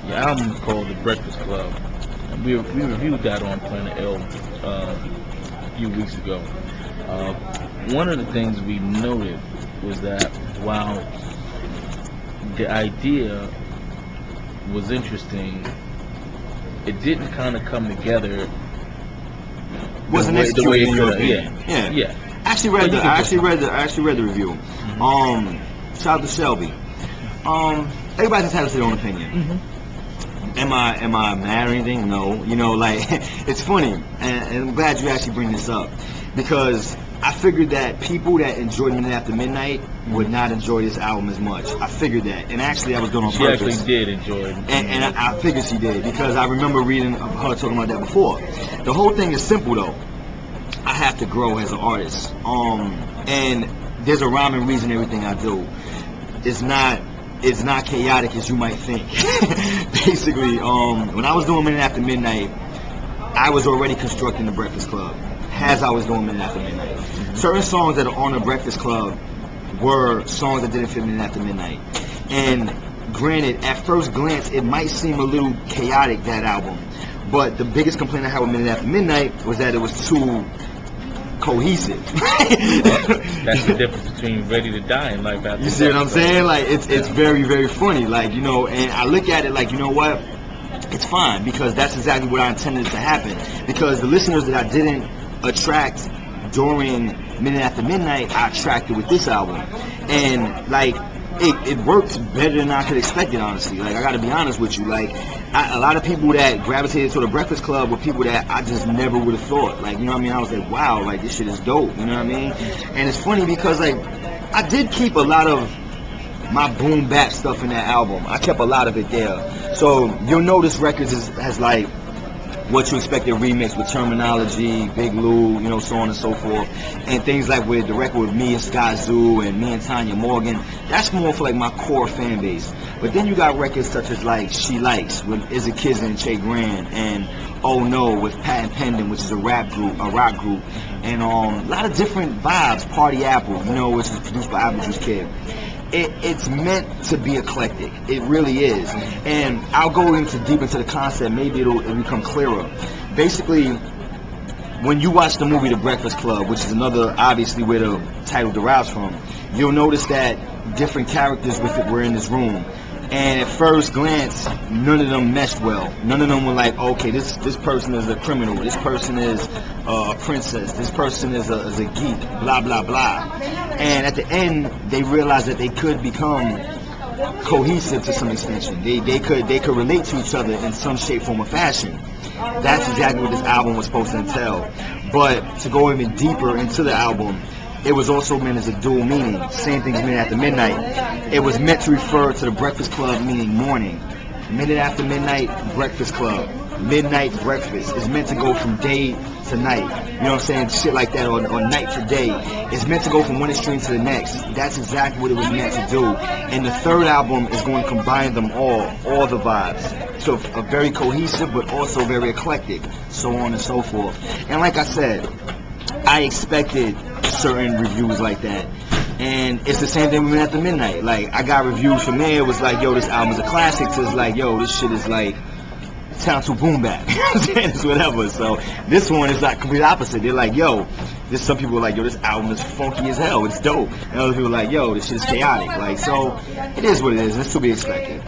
Your album is called The Breakfast Club. And we reviewed that on Planetill a few weeks ago. One of the things we noted was that while the idea was interesting, it didn't kind of come together. Wasn't executed in your opinion. Yeah. I actually read the review. Shout out to Shelby. Everybody just has their own opinion. Mm-hmm. Am I mad or anything? No. You know, like it's funny, and I'm glad you actually bring this up, because I figured that people that enjoyed Minute After Midnight would not enjoy this album as much. I figured that, and actually I was doing it on purpose. She actually did enjoy it. And I figured she did, because I remember reading her talking about that before. The whole thing is simple though. I have to grow as an artist. And there's a rhyme and reason everything I do. It's not chaotic as you might think. Basically, when I was doing Minute After Midnight, I was already constructing the Breakfast Club as I was doing Minute After Midnight. Certain songs that are on the Breakfast Club were songs that didn't fit Minute After Midnight. And granted, at first glance, it might seem a little chaotic, that album. But the biggest complaint I had with Minute After Midnight was that it was too cohesive. That's the difference between Ready to Die and Life After Death. You see what I'm saying? Like, it's very, very funny. Like, you know, and I look at it like, you know what? It's fine, because that's exactly what I intended to happen. Because the listeners that I didn't attract during Minute After Midnight, I attracted with this album. And, like, it worked better than I could expect it, honestly. Like, I gotta be honest with you. Like, a lot of people that gravitated to the Breakfast Club were people that I just never would have thought. Like, you know what I mean? I was like, wow, like, this shit is dope. You know what I mean? And it's funny because, like, I did keep a lot of my boom bap stuff in that album. I kept a lot of it there. So you'll notice Records has like What You Expected remix with Terminology, Big Lou, you know, so on and so forth, and things like with the record with me and Scott Zoo and me and Tanya Morgan. That's more for like my core fan base. But then you got records such as like She Likes with Is It Kids and Che Grand, and Oh No with Patent Pending, which is a rock group, and a lot of different vibes. Party Apple, you know, which is produced by Apple Juice Kid. It's meant to be eclectic. It really is. And I'll go deep into the concept. Maybe it'll become clearer. Basically, when you watch the movie The Breakfast Club, which is another, obviously, where the title derives from, you'll notice that different characters with it were in this room. And at first glance, none of them meshed well. None of them were like, okay, this person is a criminal, this person is a princess, this person is a geek, blah, blah, blah. And at the end, they realized that they could become cohesive to some extension. They could relate to each other in some shape, form, or fashion. That's exactly what this album was supposed to entail. But to go even deeper into the album, it was also meant as a dual meaning. Same thing as Minute After Midnight. It was meant to refer to the Breakfast Club, meaning morning. Minute After Midnight, Breakfast Club. Midnight breakfast. It's meant to go from day to night. You know what I'm saying? Shit like that, or night to day. It's meant to go from one extreme to the next. That's exactly what it was meant to do. And the third album is going to combine them all the vibes. So a very cohesive, but also very eclectic, so on and so forth. And like I said, I expected certain reviews like that. And it's the same thing with Minute After Midnight. Like, I got reviews from there. It was like, yo, this album is a classic. So it's like, yo, this shit is like, sounds too boom bap. You know what I'm saying? It's whatever. So this one is like complete opposite. They're like, yo, some people are like, yo, this album is funky as hell. It's dope. And other people are like, yo, this shit is chaotic. Like, so it is what it is. It's to be expected.